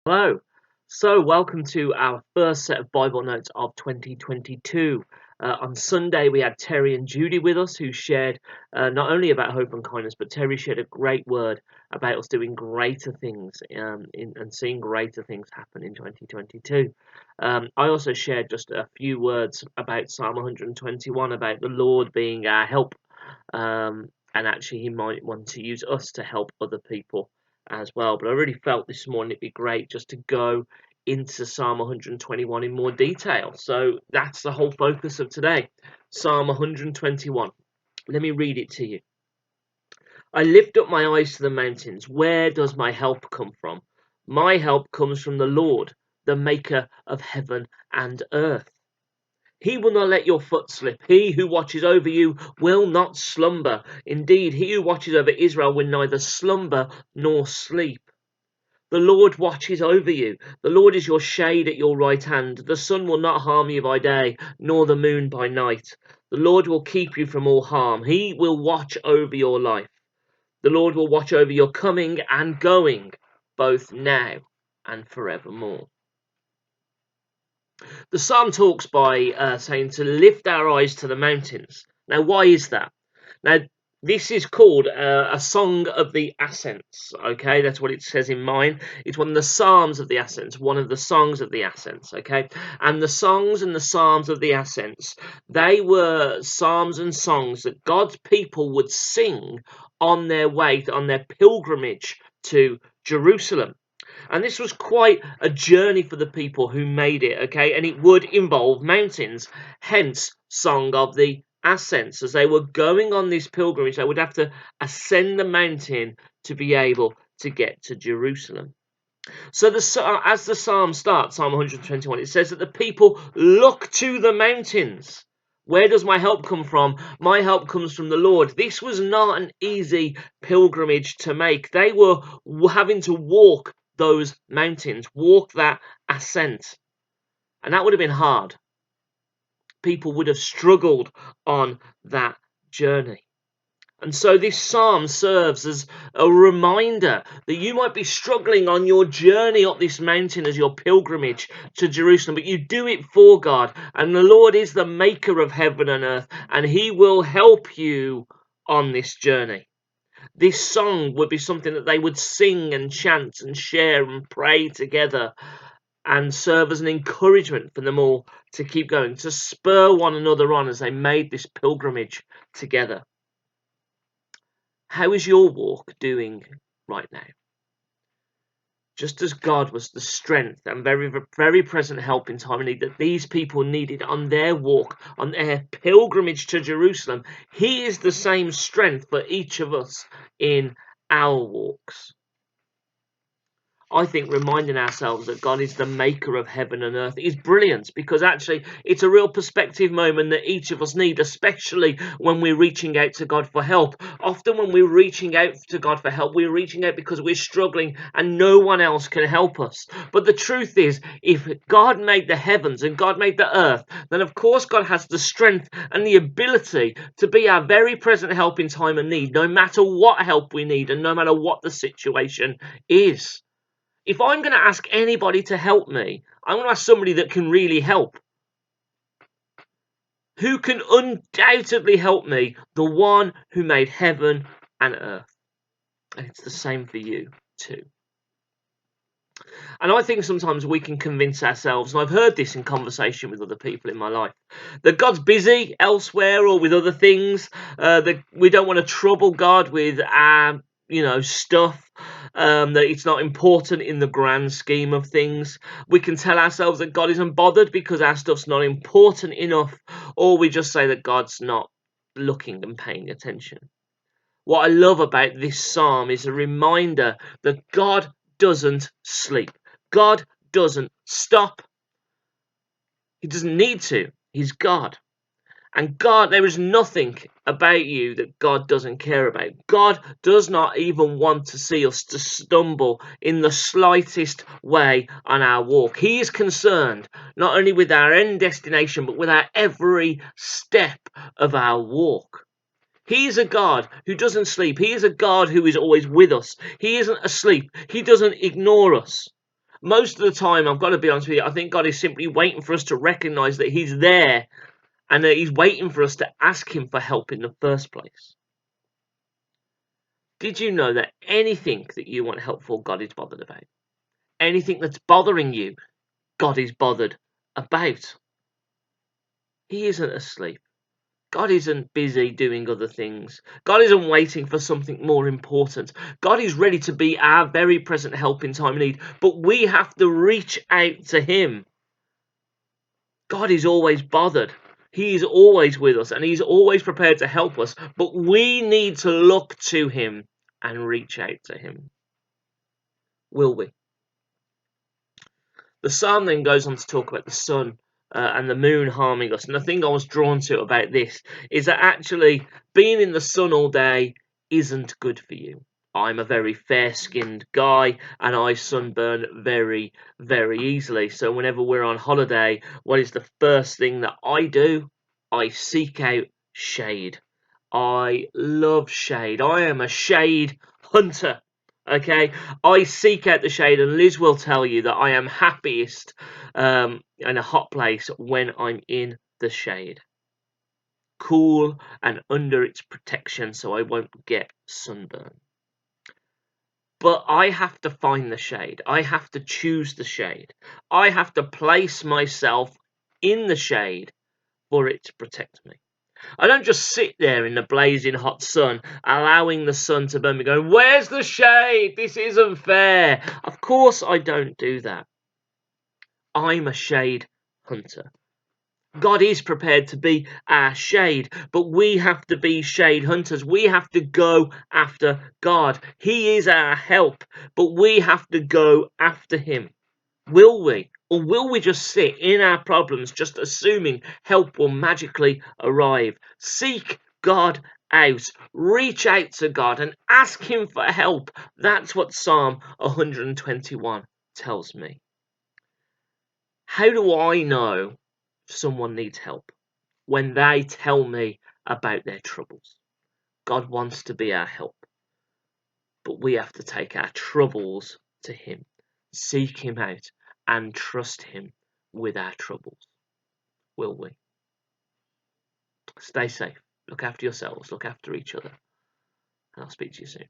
Hello. So, welcome to our first set of Bible notes of 2022. On Sunday, we had Terry and Judy with us who shared not only about hope and kindness, but Terry shared a great word about us doing greater things and seeing greater things happen in 2022. I also shared just a few words about Psalm 121, about the Lord being our help, and actually, He might want to use us to help other people as well. But I really felt this morning it'd be great just to go into Psalm 121 in more detail. So that's the whole focus of today. Psalm 121. Let me read it to you. I lift up my eyes to the mountains. Where does my help come from? My help comes from the Lord, the maker of heaven and earth. He will not let your foot slip. He who watches over you will not slumber. Indeed, he who watches over Israel will neither slumber nor sleep. The Lord watches over you. The Lord is your shade at your right hand. The sun will not harm you by day, nor the moon by night. The Lord will keep you from all harm. He will watch over your life. The Lord will watch over your coming and going, both now and forevermore. The psalm talks by saying to lift our eyes to the mountains. Now, why is that? Now, this is called a song of the ascents. Okay, that's what it says in mine. It's one of the psalms of the ascents, one of the songs of the ascents. Okay, and the songs and the psalms of the ascents, they were psalms and songs that God's people would sing on their way, on their pilgrimage to Jerusalem. And this was quite a journey for the people who made it, okay? And it would involve mountains, hence Song of the Ascents. As they were going on this pilgrimage, they would have to ascend the mountain to be able to get to Jerusalem. So as the psalm starts, Psalm 121, it says that the people look to the mountains. Where does my help come from? My help comes from the Lord. This was not an easy pilgrimage to make. They were having to walk those mountains, walk that ascent. And that would have been hard. People would have struggled on that journey. And so this psalm serves as a reminder that you might be struggling on your journey up this mountain as your pilgrimage to Jerusalem, but you do it for God. And the Lord is the maker of heaven and earth, and He will help you on this journey. This song would be something that they would sing and chant and share and pray together and serve as an encouragement for them all to keep going, to spur one another on as they made this pilgrimage together. How is your walk doing right now? Just as God was the strength and very, very present help in time of need that these people needed on their walk, on their pilgrimage to Jerusalem, He is the same strength for each of us in our walks. I think reminding ourselves that God is the maker of heaven and earth is brilliant, because actually it's a real perspective moment that each of us need, especially when we're reaching out to God for help. Often when we're reaching out to God for help, we're reaching out because we're struggling and no one else can help us. But the truth is, if God made the heavens and God made the earth, then of course God has the strength and the ability to be our very present help in time of need, no matter what help we need and no matter what the situation is. If I'm going to ask anybody to help me, I'm going to ask somebody that can really help. Who can undoubtedly help me? The one who made heaven and earth. And it's the same for you too. And I think sometimes we can convince ourselves, and I've heard this in conversation with other people in my life, that God's busy elsewhere or with other things, that we don't want to trouble God with our, stuff, that it's not important in the grand scheme of things. We can tell ourselves that God isn't bothered because our stuff's not important enough, or we just say that God's not looking and paying attention. What I love about this psalm is a reminder that God doesn't sleep. God doesn't stop. He doesn't need to. He's God. And God, there is nothing about you that God doesn't care about. God does not even want to see us to stumble in the slightest way on our walk. He is concerned not only with our end destination, but with our every step of our walk. He is a God who doesn't sleep. He is a God who is always with us. He isn't asleep. He doesn't ignore us. Most of the time, I've got to be honest with you, I think God is simply waiting for us to recognize that He's there and that He's waiting for us to ask Him for help in the first place. Did you know that anything that you want help for, God is bothered about? Anything that's bothering you, God is bothered about. He isn't asleep. God isn't busy doing other things. God isn't waiting for something more important. God is ready to be our very present help in time of need, but we have to reach out to Him. God is always bothered. He is always with us and He's always prepared to help us, but we need to look to Him and reach out to Him. Will we? The psalm then goes on to talk about the sun and the moon harming us. And the thing I was drawn to about this is that actually being in the sun all day isn't good for you. I'm a very fair-skinned guy and I sunburn very, very easily. So whenever we're on holiday, what is the first thing that I do? I seek out shade. I love shade. I am a shade hunter. Okay, I seek out the shade, and Liz will tell you that I am happiest in a hot place when I'm in the shade, cool and under its protection, so I won't get sunburn. But I have to find the shade. I have to choose the shade. I have to place myself in the shade for it to protect me. I don't just sit there in the blazing hot sun, allowing the sun to burn me, going, "Where's the shade? This isn't fair." Of course, I don't do that. I'm a shade hunter. God is prepared to be our shade, but we have to be shade hunters. We have to go after God. He is our help, but we have to go after Him. Will we? Or will we just sit in our problems, just assuming help will magically arrive? Seek God out. Reach out to God and ask Him for help. That's what Psalm 121 tells me. How do I know someone needs help? When they tell me about their troubles. God wants to be our help, but we have to take our troubles to Him, seek Him out, and trust Him with our troubles. Will we? Stay safe. Look after yourselves. Look after each other. And I'll speak to you soon.